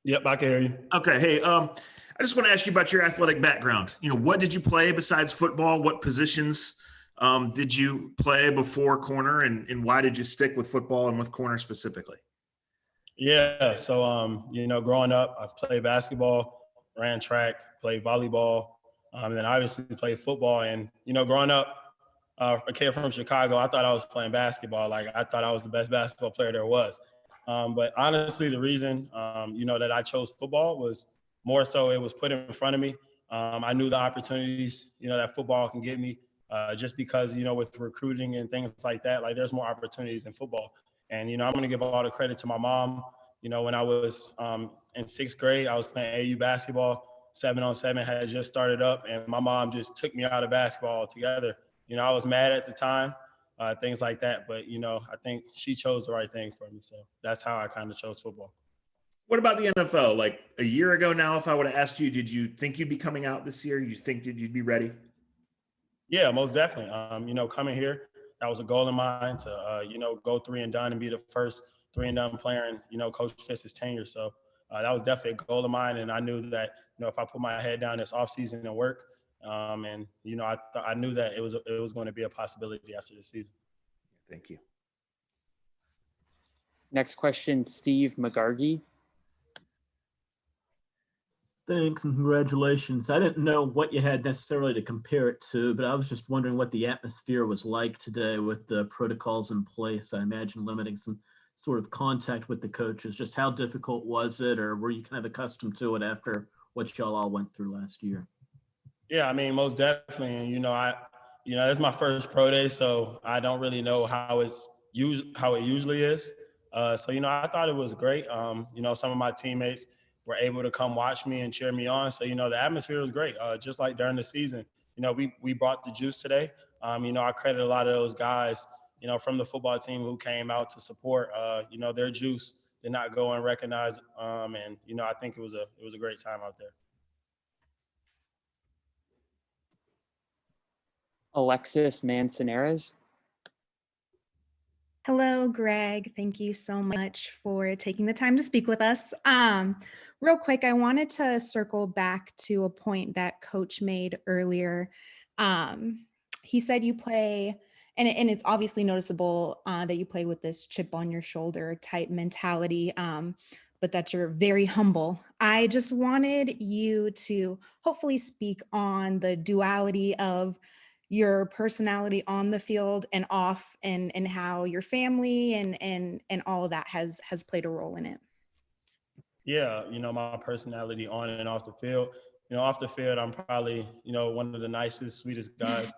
Yep, I can hear you. Okay. Hey, I just want to ask you about your athletic background. What did you play besides football? What positions did you play before corner, and why did you stick with football and with corner specifically? Yeah, so growing up, I've played basketball, ran track, played volleyball, and then obviously played football. And growing up, a kid from Chicago, I thought I was playing basketball. Like I thought I was the best basketball player there was. But honestly, the reason that I chose football was more so it was put in front of me. I knew the opportunities that football can give me, just because with recruiting and things like that, like there's more opportunities in football. And I'm going to give all the credit to my mom. When I was in sixth grade, I was playing AU basketball. 7-on-7 had just started up, and my mom just took me out of basketball altogether. I was mad at the time, things like that. But, I think she chose the right thing for me. So that's how I kind of chose football. What about the NFL? Like a year ago now, if I would have asked you, did you think you'd be coming out this year? You think you'd be ready? Yeah, most definitely. Coming here, that was a goal of mine to, go 3-and-done and be the first 3-and-done player in, Coach Fitz's tenure. So that was definitely a goal of mine. And I knew that, if I put my head down this offseason and work, I knew that it was going to be a possibility after the season. Thank you. Next question, Steve McGargy. Thanks and congratulations. I didn't know what you had necessarily to compare it to, but I was just wondering what the atmosphere was like today with the protocols in place. I imagine limiting some sort of contact with the coaches. Just how difficult was it, or were you kind of accustomed to it after what y'all all went through last year? Yeah, I mean, most definitely. And, it's my first pro day, so I don't really know how it usually is. So, I thought it was great. Some of my teammates were able to come watch me and cheer me on. So, the atmosphere was great. Just like during the season, we brought the juice today. I credit a lot of those guys, from the football team who came out to support, their juice did not go unrecognized. And, I think it was a great time out there. Alexis Manzanares. Hello, Greg. Thank you so much for taking the time to speak with us. Real quick, I wanted to circle back to a point that Coach made earlier. He said you play, and it's obviously noticeable that you play with this chip on your shoulder type mentality, but that you're very humble. I just wanted you to hopefully speak on the duality of your personality on the field and off, and how your family and all of that has played a role in it. Yeah, my personality on and off the field. Off the field, I'm probably, one of the nicest, sweetest guys.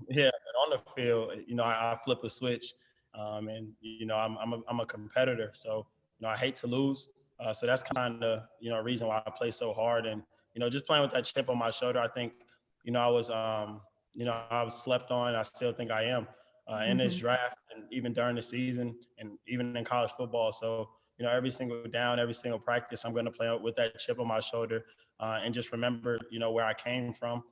Yeah, but on the field, I flip a switch, and I'm a competitor. So I hate to lose. So that's kind of a reason why I play so hard. And just playing with that chip on my shoulder, I think I was I was slept on. I still think I am in this draft, and even during the season, and even in college football. So every single down, every single practice, I'm going to play with that chip on my shoulder, and just remember where I came from.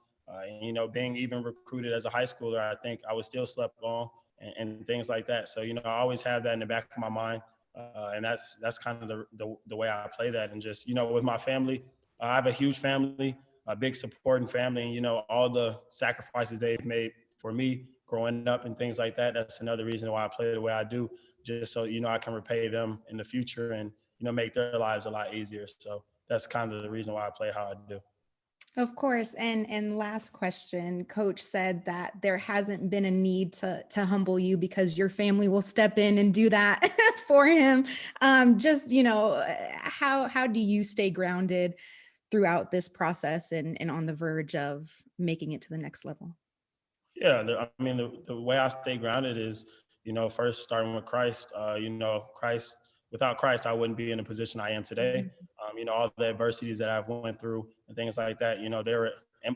Being even recruited as a high schooler, I think I was still slept on, and things like that. So I always have that in the back of my mind, and that's kind of the way I play that. And just with my family, I have a huge family, a big supporting family, and all the sacrifices they've made for me growing up and things like that. That's another reason why I play the way I do, just so I can repay them in the future and make their lives a lot easier. So that's kind of the reason why I play how I do. Of course. And last question, Coach said that there hasn't been a need to humble you because your family will step in and do that for him. How do you stay grounded throughout this process and on the verge of making it to the next level? Yeah, the way I stay grounded is, first starting with Christ. Christ. Without Christ, I wouldn't be in the position I am today. All the adversities that I've went through and things like that, they were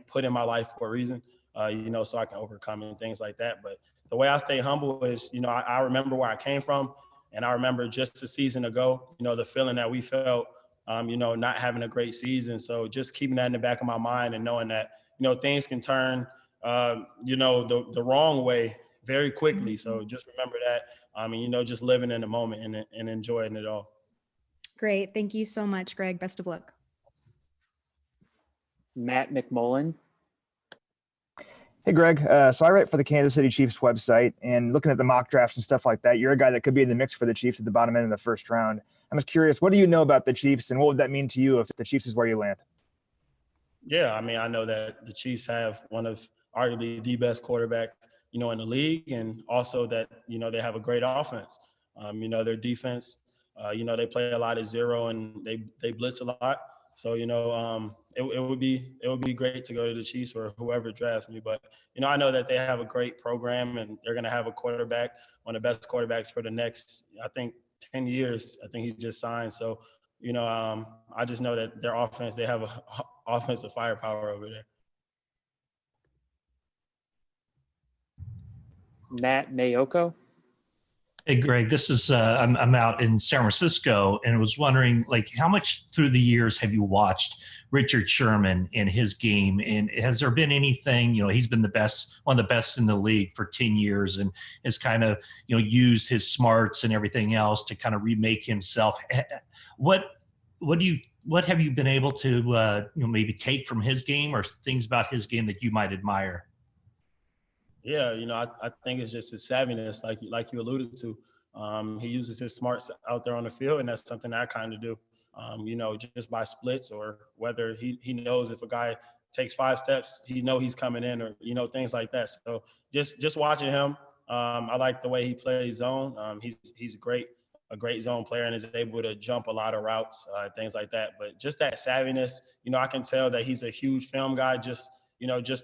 put in my life for a reason, so I can overcome and things like that. But the way I stay humble is, I remember where I came from, and I remember just a season ago, the feeling that we felt, not having a great season. So just keeping that in the back of my mind and knowing that, things can turn, the wrong way very quickly. So just remember that. Just living in the moment and enjoying it all. Great. Thank you so much, Greg. Best of luck. Matt McMullen. Hey, Greg. So I write for the Kansas City Chiefs website, and looking at the mock drafts and stuff like that, you're a guy that could be in the mix for the Chiefs at the bottom end of the first round. I'm just curious, what do you know about the Chiefs, and what would that mean to you if the Chiefs is where you land? Yeah, I mean, I know that the Chiefs have one of arguably the best quarterback, in the league, and also that, they have a great offense. Their defense, they play a lot of zero and they blitz a lot. So, it would be great to go to the Chiefs or whoever drafts me. But, I know that they have a great program and they're going to have a quarterback, one of the best quarterbacks for the next, I think, 10 years. I think he just signed. So, I just know that their offense, they have a offensive firepower over there. Matt Mayoko. Hey, Greg, this is I'm out in San Francisco and was wondering, like, how much through the years have you watched Richard Sherman and his game? And has there been anything, he's been one of the best in the league for 10 years and has kind of, used his smarts and everything else to kind of remake himself. What have you been able to, maybe take from his game or things about his game that you might admire? Yeah, I think it's just his savviness, like you alluded to. He uses his smarts out there on the field, and that's something that I kind of do. Just by splits, or whether he knows if a guy takes 5 steps, he's coming in, or things like that. So just watching him, I like the way he plays zone. He's a great zone player and is able to jump a lot of routes, things like that. But just that savviness, I can tell that he's a huge film guy. Just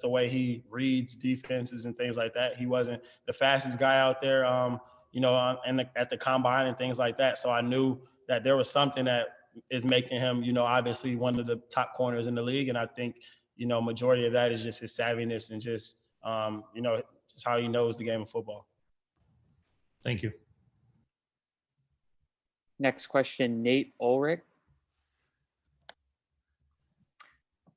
the way he reads defenses and things like that. He wasn't the fastest guy out there, at the combine and things like that. So I knew that there was something that is making him, obviously one of the top corners in the league. And I think, majority of that is just his savviness and just how he knows the game of football. Thank you. Next question, Nate Ulrich.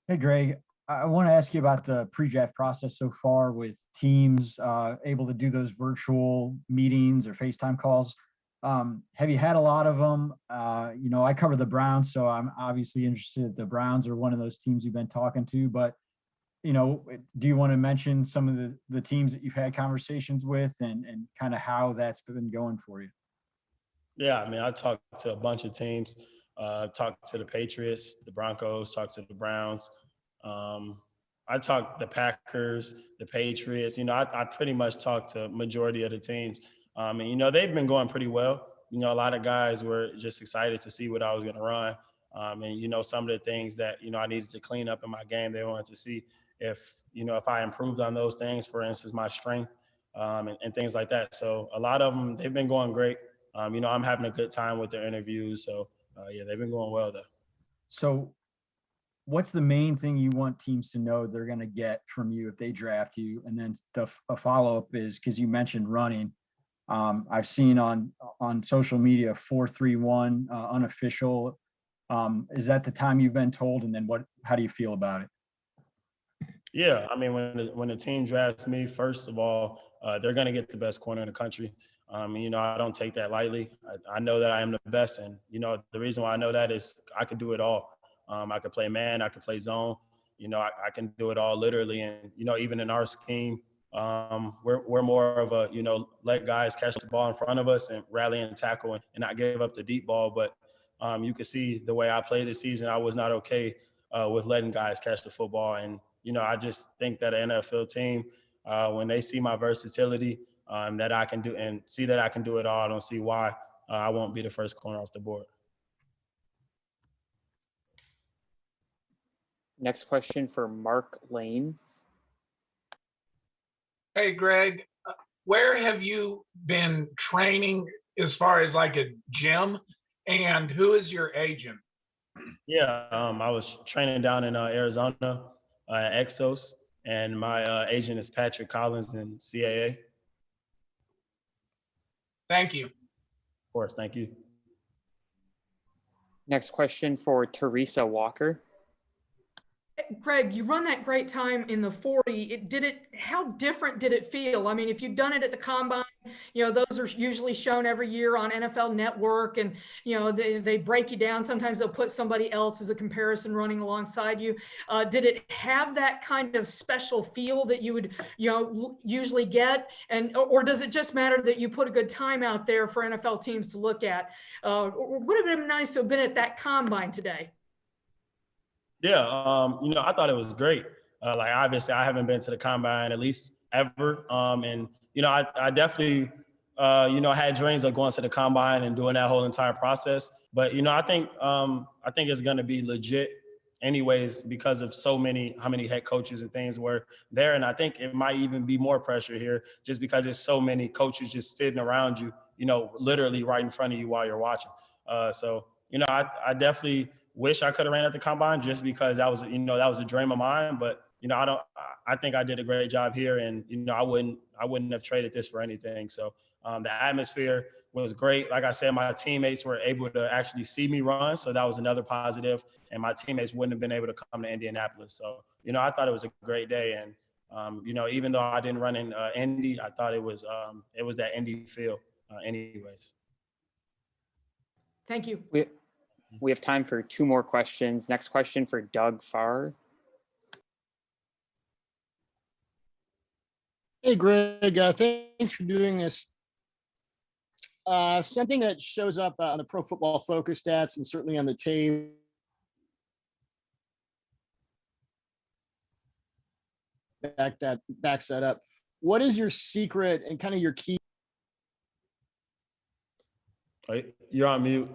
Hey, Greg. I want to ask you about the pre-draft process so far with teams able to do those virtual meetings or FaceTime calls. Have you had a lot of them? I cover the Browns, so I'm obviously interested. The Browns are one of those teams you've been talking to, but, do you want to mention some of the teams that you've had conversations with and kind of how that's been going for you? Yeah, I mean, I talked to a bunch of teams, talked to the Patriots, the Broncos, talked to the Browns. I talked the Packers, the Patriots. I pretty much talked to majority of the teams. And, they've been going pretty well. A lot of guys were just excited to see what I was going to run. And, some of the things that, I needed to clean up in my game, they wanted to see if I improved on those things, for instance, my strength and things like that. So a lot of them, they've been going great. I'm having a good time with their interviews. So, yeah, they've been going well, though. So what's the main thing you want teams to know they're going to get from you if they draft you? And then a follow-up is, because you mentioned running. I've seen on social media 4.31 unofficial. Is that the time you've been told? And then how do you feel about it? Yeah, I mean, when the team drafts me, first of all, they're going to get the best corner in the country. I don't take that lightly. I know that I am the best. And, the reason why I know that is I can do it all. I could play man, I could play zone. I can do it all literally. And, even in our scheme, we're more of a, let guys catch the ball in front of us and rally and tackle and not give up the deep ball. But you can see the way I played this season, I was not okay with letting guys catch the football. And, I just think that an NFL team, when they see my versatility, that I can do and see that I can do it all, I don't see why I won't be the first corner off the board. Next question for Mark Lane. Hey, Greg, where have you been training as far as like a gym, and who is your agent? Yeah, I was training down in Arizona at Exos, and my agent is Patrick Collins in CAA. Thank you. Of course, thank you. Next question for Teresa Walker. Greg, you run that great time in the 40. How different did it feel? I mean, if you'd done it at the combine, Those are usually shown every year on NFL Network, and they break you down. Sometimes they'll put somebody else as a comparison running alongside you. Did it have that kind of special feel that you would usually get, or does it just matter that you put a good time out there for NFL teams to look at? Would have been nice to have been at that combine today. Yeah, I thought it was great. Like, obviously, I haven't been to the combine at least ever, and I definitely, had dreams of going to the combine and doing that whole entire process. But I think it's going to be legit, anyways, because of how many head coaches and things were there, and I think it might even be more pressure here, just because there's so many coaches just sitting around you, literally right in front of you while you're watching. So I definitely wish I could have ran at the combine, just because that was a dream of mine. But I think I did a great job here, and I wouldn't have traded this for anything. So the atmosphere was great. Like I said, my teammates were able to actually see me run, so that was another positive. And my teammates wouldn't have been able to come to Indianapolis. So I thought it was a great day. And even though I didn't run in Indy, I thought it was that Indy feel, anyways. Thank you. We have time for 2 more questions. Next question for Doug Farr. Hey, Greg, thanks for doing this. Something that shows up on the Pro Football Focus stats and certainly on the tape that backs that up. What is your secret and kind of your key? You're on mute.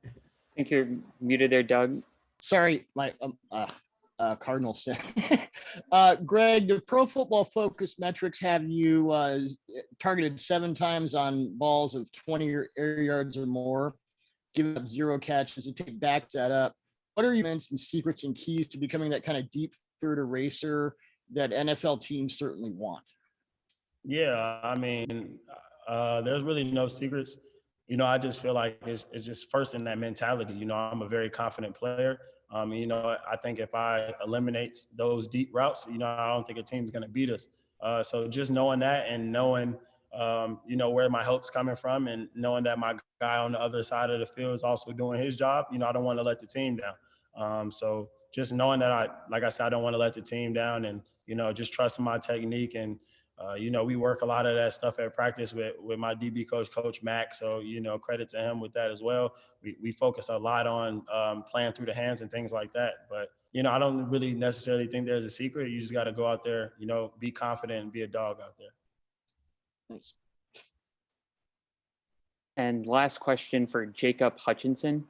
I think you're muted there, Doug. Sorry, my Cardinals. Greg, the Pro Football Focus metrics have you targeted 7 times on balls of 20 air yards or more, giving up 0 catches. To back that up, what are your and secrets and keys to becoming that kind of deep third eraser that NFL teams certainly want? Yeah, I mean, there's really no secrets. I just feel like it's just first in that mentality. I'm a very confident player. I think if I eliminate those deep routes, I don't think a team's going to beat us. So just knowing that, and knowing, where my help's coming from, and knowing that my guy on the other side of the field is also doing his job, I don't want to let the team down. So just knowing that like I said, I don't want to let the team down, and, just trusting my technique. And, we work a lot of that stuff at practice with my DB coach, Coach Mack. So, credit to him with that as well. We focus a lot on playing through the hands and things like that. But, I don't really necessarily think there's a secret. You just got to go out there, be confident and be a dog out there. Thanks. And last question for Jacob Hutchinson.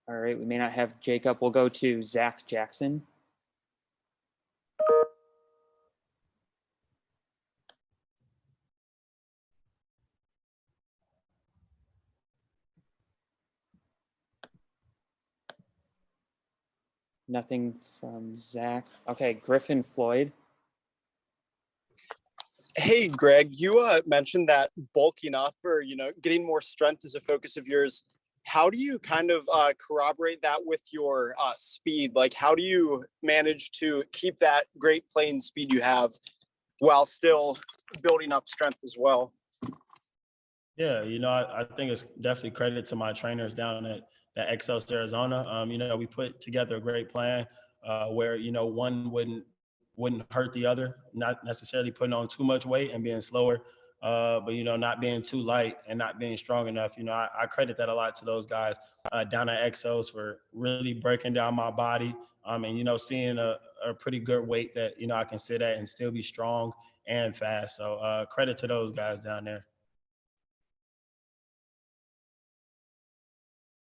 All right, we may not have Jacob. We'll go to Zach Jackson. Nothing from Zach. Okay, Griffin Floyd. Hey, Greg, you mentioned that bulking up or, getting more strength is a focus of yours. How do you kind of corroborate that with your speed? Like, how do you manage to keep that great playing speed you have while still building up strength as well? Yeah, I think it's definitely credit to my trainers down at Exos, Arizona. We put together a great plan where, one wouldn't hurt the other, not necessarily putting on too much weight and being slower, but, not being too light and not being strong enough. I credit that a lot to those guys down at Exos for really breaking down my body and, seeing a pretty good weight that, I can sit at and still be strong and fast. So credit to those guys down there.